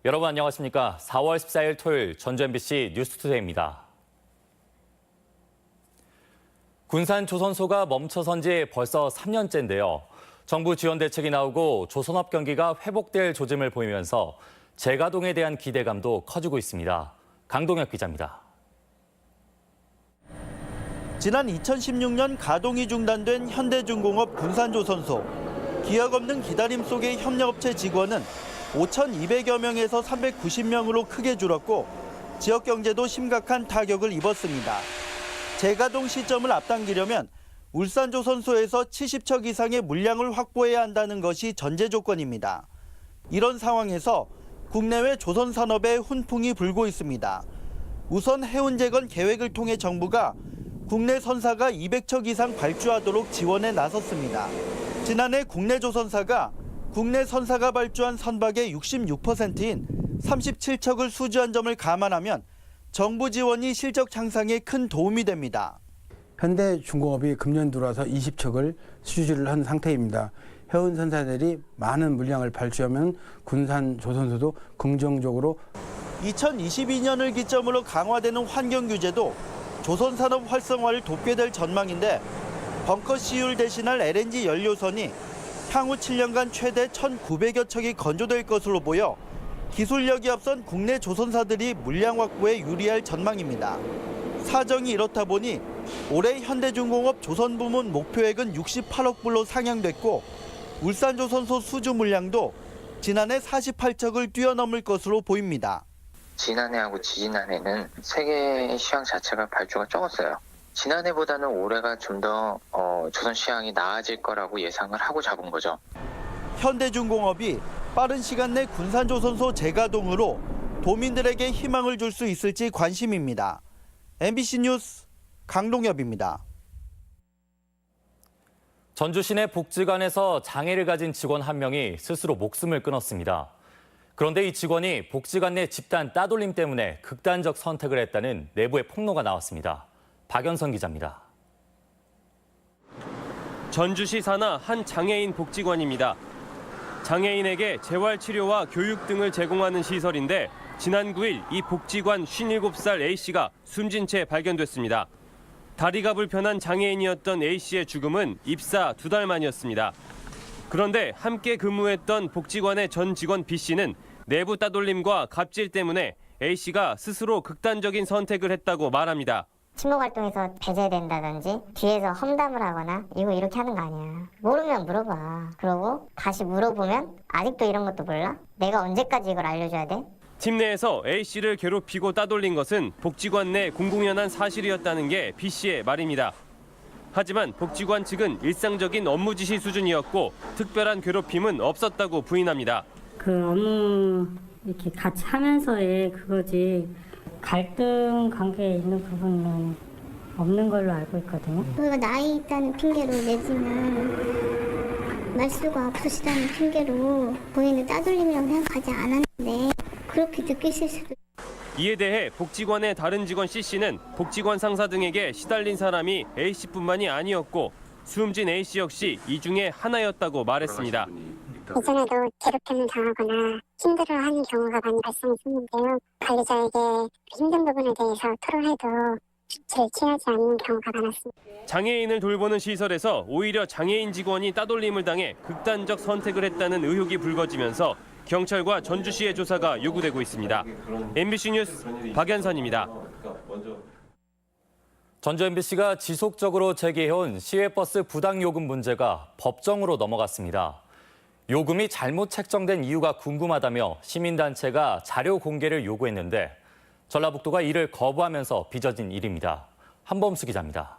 여러분 안녕하십니까? 4월 14일 토요일 전주 MBC 뉴스투데이입니다. 군산 조선소가 멈춰선 지 벌써 3년째인데요. 정부 지원 대책이 나오고 조선업 경기가 회복될 조짐을 보이면서 재가동에 대한 기대감도 커지고 있습니다. 강동혁 기자입니다. 지난 2016년 가동이 중단된 현대중공업 군산조선소. 기약 없는 기다림 속의 협력업체 직원은 5,200여 명에서 390명으로 크게 줄었고 지역 경제도 심각한 타격을 입었습니다. 재가동 시점을 앞당기려면 울산조선소에서 70척 이상의 물량을 확보해야 한다는 것이 전제 조건입니다. 이런 상황에서 국내외 조선산업에 훈풍이 불고 있습니다. 우선 해운재건 계획을 통해 정부가 국내 선사가 200척 이상 발주하도록 지원에 나섰습니다. 지난해 국내 조선사가 국내 선사가 발주한 선박의 66%인 37척을 수주한 점을 감안하면 정부 지원이 실적 향상에 큰 도움이 됩니다. 현대중공업이 금년 들어와서 20척을 수주를 한 상태입니다. 해운 선사들이 많은 물량을 발주하면 군산 조선소도 긍정적으로 2022년을 기점으로 강화되는 환경 규제도 조선산업 활성화를 돕게 될 전망인데 벙커CU를 대신할 LNG 연료선이 향후 7년간 최대 1,900여 척이 건조될 것으로 보여 기술력이 앞선 국내 조선사들이 물량 확보에 유리할 전망입니다. 사정이 이렇다 보니 올해 현대중공업 조선부문 목표액은 68억 불로 상향됐고 울산조선소 수주 물량도 지난해 48척을 뛰어넘을 것으로 보입니다. 지난해하고 지지난해는 세계 시황 자체가 발주가 적었어요. 지난해보다는 올해가 좀 더 조선 시황이 나아질 거라고 예상을 하고 잡은 거죠. 현대중공업이 빠른 시간 내 군산조선소 재가동으로 도민들에게 희망을 줄 수 있을지 관심입니다. MBC 뉴스 강동엽입니다. 전주 시내 복지관에서 장애를 가진 직원 한 명이 스스로 목숨을 끊었습니다. 그런데 이 직원이 복지관 내 집단 따돌림 때문에 극단적 선택을 했다는 내부의 폭로가 나왔습니다. 박연선 기자입니다. 전주시 산하 한 장애인 복지관입니다. 장애인에게 재활치료와 교육 등을 제공하는 시설인데 지난 9일 이 복지관 57살 A씨가 숨진 채 발견됐습니다. 다리가 불편한 장애인이었던 A씨의 죽음은 입사 2달 만이었습니다. 그런데 함께 근무했던 복지관의 전 직원 B씨는 내부 따돌림과 갑질 때문에 A씨가 스스로 극단적인 선택을 했다고 말합니다. 친목활동에서 배제된다든지 뒤에서 험담을 하거나 이거 이렇게 하는 거 아니야. 모르면 물어봐. 그러고 다시 물어보면 아직도 이런 것도 몰라? 내가 언제까지 이걸 알려줘야 돼? 팀 내에서 A씨를 괴롭히고 따돌린 것은 복지관 내 공공연한 사실이었다는 게 B씨의 말입니다. 하지만 복지관 측은 일상적인 업무 지시 수준이었고 특별한 괴롭힘은 없었다고 부인합니다. 그 업무 이렇게 같이 하면서의 그거지 갈등 관계에 있는 부분은 없는 걸로 알고 있거든요. 저희가 나이 있다는 핑계로 내지는 말수가 없으시다는 핑계로 본인은 따돌림이라고 생각하지 않았는데 그렇게 느끼실 수도. 이에 대해 복지관의 다른 직원 C씨는 복지관 상사 등에게 시달린 사람이 A씨뿐만이 아니었고 숨진 A씨 역시 이 중에 하나였다고 말했습니다. 예전에도 괴롭힘을 당하거나 힘들어하는 경우가 많이 발생했었는데요. 관리자에게 힘든 부분에 대해서 토로해도 조치를 취하지 않는 경우가 많았습니다. 장애인을 돌보는 시설에서 오히려 장애인 직원이 따돌림을 당해 극단적 선택을 했다는 의혹이 불거지면서 경찰과 전주시의 조사가 요구되고 있습니다. MBC 뉴스 박연선입니다. 전주 MBC가 지속적으로 제기해온 시외버스 부당요금 문제가 법정으로 넘어갔습니다. 요금이 잘못 책정된 이유가 궁금하다며 시민단체가 자료 공개를 요구했는데 전라북도가 이를 거부하면서 빚어진 일입니다. 한범수 기자입니다.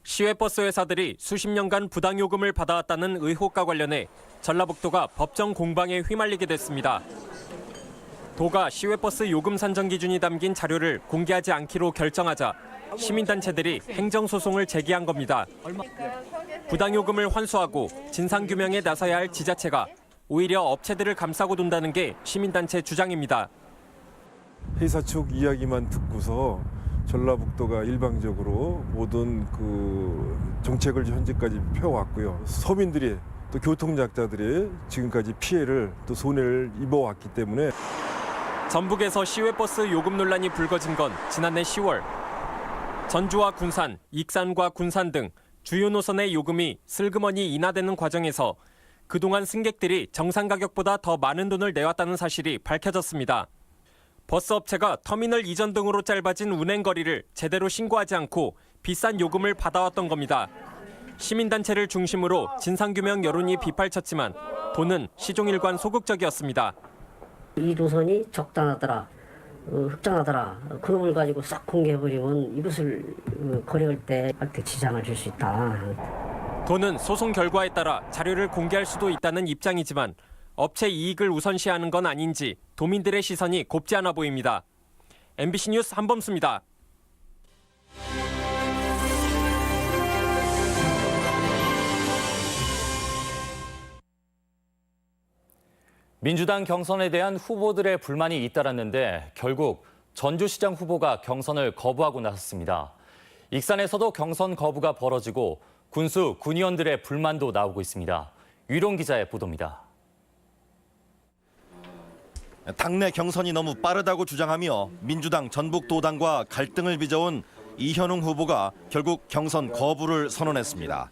시외버스 회사들이 수십 년간 부당요금을 받아왔다는 의혹과 관련해 전라북도가 법정 공방에 휘말리게 됐습니다. 도가 시외버스 요금 산정 기준이 담긴 자료를 공개하지 않기로 결정하자 시민단체들이 행정소송을 제기한 겁니다. 부당요금을 환수하고 진상규명에 나서야 할 지자체가 오히려 업체들을 감싸고 돈다는 게 시민단체 주장입니다. 회사 측 이야기만 듣고서 전라북도가 일방적으로 모든 그 정책을 현재까지 펴왔고요. 서민들이 또 교통약자들이 지금까지 피해를 또 손해를 입어왔기 때문에 전북에서 시외버스 요금 논란이 불거진 건 지난해 10월. 전주와 군산, 익산과 군산 등 주요 노선의 요금이 슬그머니 인하되는 과정에서 그동안 승객들이 정상 가격보다 더 많은 돈을 내왔다는 사실이 밝혀졌습니다. 버스업체가 터미널 이전 등으로 짧아진 운행 거리를 제대로 신고하지 않고 비싼 요금을 받아왔던 겁니다. 시민단체를 중심으로 진상규명 여론이 비판쳤지만 도는 시종일관 소극적이었습니다. 이 노선이 적당하더라, 흑장하더라, 그놈을 가지고 싹 공개해버리면 이것을 거래할 때 지장을 줄 수 있다. 도는 소송 결과에 따라 자료를 공개할 수도 있다는 입장이지만 업체 이익을 우선시하는 건 아닌지 도민들의 시선이 곱지 않아 보입니다. MBC 뉴스 한범수입니다. 민주당 경선에 대한 후보들의 불만이 잇따랐는데 결국 전주시장 후보가 경선을 거부하고 나섰습니다. 익산에서도 경선 거부가 벌어지고 군수, 군의원들의 불만도 나오고 있습니다. 유룡 기자의 보도입니다. 당내 경선이 너무 빠르다고 주장하며 민주당 전북도당과 갈등을 빚어온 이현웅 후보가 결국 경선 거부를 선언했습니다.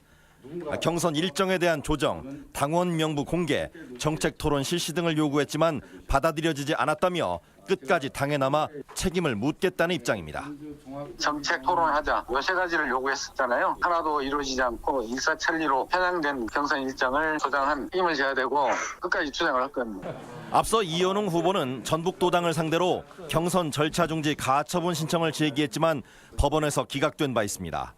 경선 일정에 대한 조정, 당원 명부 공개, 정책 토론 실시 등을 요구했지만 받아들여지지 않았다며 끝까지 당에 남아 책임을 묻겠다는 입장입니다. 정책 토론하자 요 세 가지를 요구했었잖아요. 하나도 이루어지지 않고 일사천리로 편향된 경선 일정을 조장한 힘을 져야 되고 끝까지 주장을 할 겁니다. 앞서 이현웅 후보는 전북도당을 상대로 경선 절차 중지 가처분 신청을 제기했지만 법원에서 기각된 바 있습니다.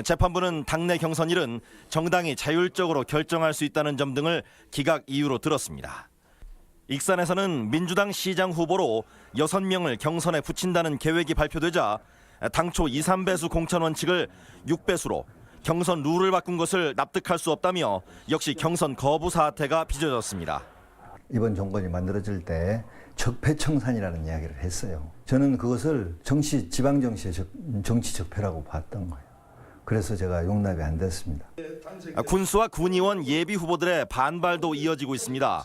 재판부는 당내 경선일은 정당이 자율적으로 결정할 수 있다는 점 등을 기각 이유로 들었습니다. 익산에서는 민주당 시장 후보로 6명을 경선에 붙인다는 계획이 발표되자 당초 2, 3배수 공천 원칙을 6배수로 경선 룰을 바꾼 것을 납득할 수 없다며 역시 경선 거부 사태가 빚어졌습니다. 이번 정권이 만들어질 때 적폐청산이라는 이야기를 했어요. 저는 그것을 지방정치의 정치 적폐라고 봤던 거예요. 그래서 제가 용납이 안 됐습니다. 군수와 군의원 예비 후보들의 반발도 이어지고 있습니다.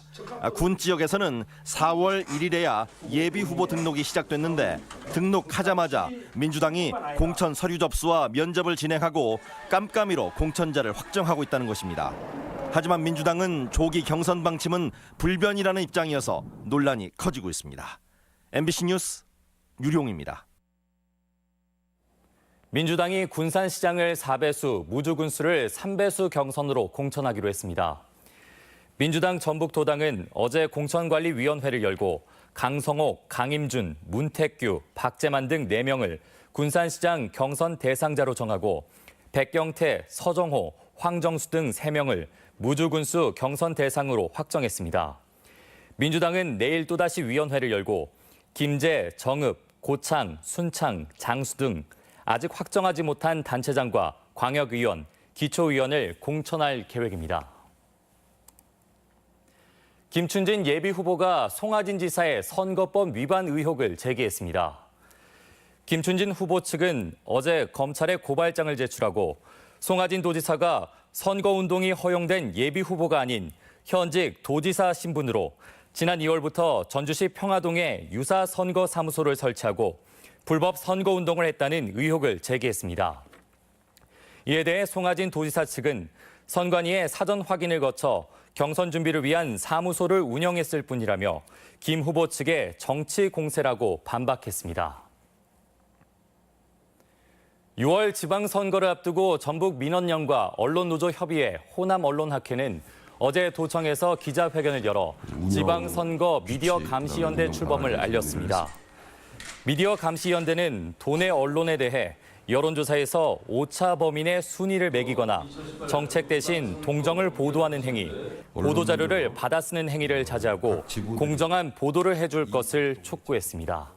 군 지역에서는 4월 1일에야 예비 후보 등록이 시작됐는데 등록하자마자 민주당이 공천 서류 접수와 면접을 진행하고 깜깜이로 공천자를 확정하고 있다는 것입니다. 하지만 민주당은 조기 경선 방침은 불변이라는 입장이어서 논란이 커지고 있습니다. MBC 뉴스 유룡입니다. 민주당이 군산시장을 4배수, 무주군수를 3배수 경선으로 공천하기로 했습니다. 민주당 전북도당은 어제 공천관리위원회를 열고 강성옥, 강임준, 문택규, 박재만 등 4명을 군산시장 경선 대상자로 정하고 백경태, 서정호, 황정수 등 3명을 무주군수 경선 대상으로 확정했습니다. 민주당은 내일 또다시 위원회를 열고 김재, 정읍, 고창, 순창, 장수 등 아직 확정하지 못한 단체장과 광역의원, 기초의원을 공천할 계획입니다. 김춘진 예비후보가 송하진 지사의 선거법 위반 의혹을 제기했습니다. 김춘진 후보 측은 어제 검찰에 고발장을 제출하고 송하진 도지사가 선거운동이 허용된 예비후보가 아닌 현직 도지사 신분으로 지난 2월부터 전주시 평화동에 유사 선거사무소를 설치하고 불법 선거운동을 했다는 의혹을 제기했습니다. 이에 대해 송하진 도지사 측은 선관위의 사전 확인을 거쳐 경선 준비를 위한 사무소를 운영했을 뿐이라며 김 후보 측의 정치 공세라고 반박했습니다. 6월 지방선거를 앞두고 전북민원연과 언론노조협의회 호남언론학회는 어제 도청에서 기자회견을 열어 지방선거 미디어감시연대 출범을 알렸습니다. 미디어감시연대는 도내 언론에 대해 여론조사에서 오차 범인의 순위를 매기거나 정책 대신 동정을 보도하는 행위, 보도자료를 받아 쓰는 행위를 자제하고 공정한 보도를 해줄 것을 촉구했습니다.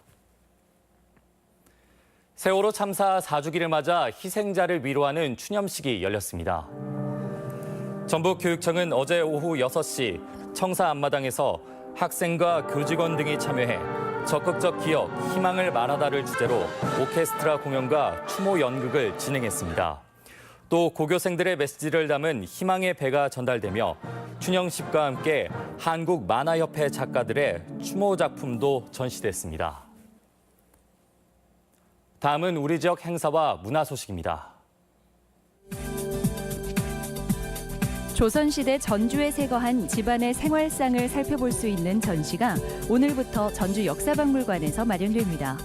세월호 참사 4주기를 맞아 희생자를 위로하는 추념식이 열렸습니다. 전북교육청은 어제 오후 6시 청사 앞마당에서 학생과 교직원 등이 참여해 적극적 기억, 희망을 말하다를 주제로 오케스트라 공연과 추모 연극을 진행했습니다. 또 고교생들의 메시지를 담은 희망의 배가 전달되며 춘영식과 함께 한국 만화협회 작가들의 추모 작품도 전시됐습니다. 다음은 우리 지역 행사와 문화 소식입니다. 조선시대 전주에 새거한 집안의 생활상을 살펴볼 수 있는 전시가 오늘부터 전주 역사박물관에서 마련됩니다.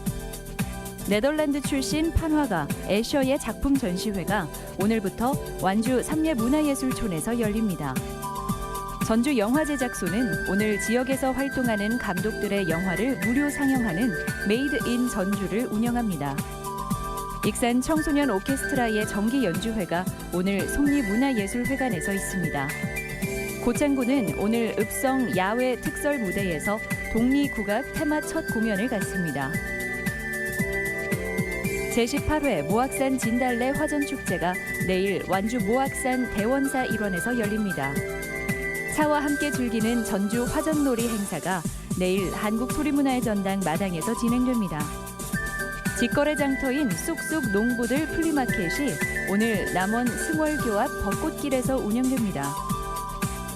네덜란드 출신 판화가 애셔의 작품 전시회가 오늘부터 완주 삼례문화예술촌에서 열립니다. 전주 영화제작소는 오늘 지역에서 활동하는 감독들의 영화를 무료 상영하는 메이드 인 전주를 운영합니다. 익산 청소년 오케스트라의 정기 연주회가 오늘 속리문화예술회관에서 있습니다. 고창군은 오늘 읍성 야외 특설 무대에서 독리국악 테마 첫 공연을 갖습니다. 제18회 모악산 진달래 화전축제가 내일 완주 모악산 대원사 일원에서 열립니다. 차와 함께 즐기는 전주 화전놀이 행사가 내일 한국소리문화의 전당 마당에서 진행됩니다. 직거래 장터인 쑥쑥 농부들 플리마켓이 오늘 남원 승월교 앞 벚꽃길에서 운영됩니다.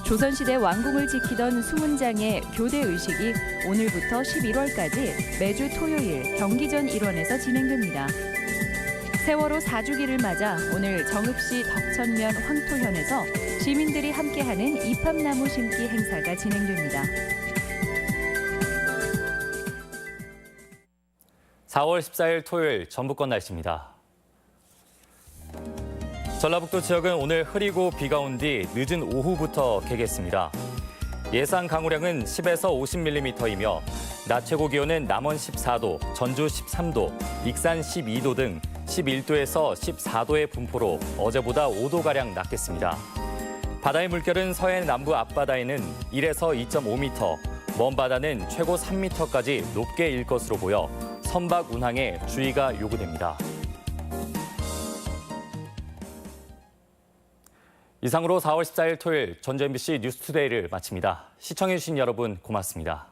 조선시대 왕궁을 지키던 수문장의 교대 의식이 오늘부터 11월까지 매주 토요일 경기전 일원에서 진행됩니다. 세월호 4주기를 맞아 오늘 정읍시 덕천면 황토현에서 시민들이 함께하는 이팝나무 심기 행사가 진행됩니다. 4월 14일 토요일 전북권 날씨입니다. 전라북도 지역은 오늘 흐리고 비가 온 뒤 늦은 오후부터 개겠습니다. 예상 강우량은 10에서 50mm이며 낮 최고 기온은 남원 14도, 전주 13도, 익산 12도 등 11도에서 14도의 분포로 어제보다 5도가량 낮겠습니다. 바다의 물결은 서해 남부 앞바다에는 1에서 2.5m, 먼 바다는 최고 3m까지 높게 일 것으로 보여 선박 운항에 주의가 요구됩니다. 이상으로 4월 14일 토요일 전주 MBC 뉴스투데이를 마칩니다. 시청해주신 여러분 고맙습니다.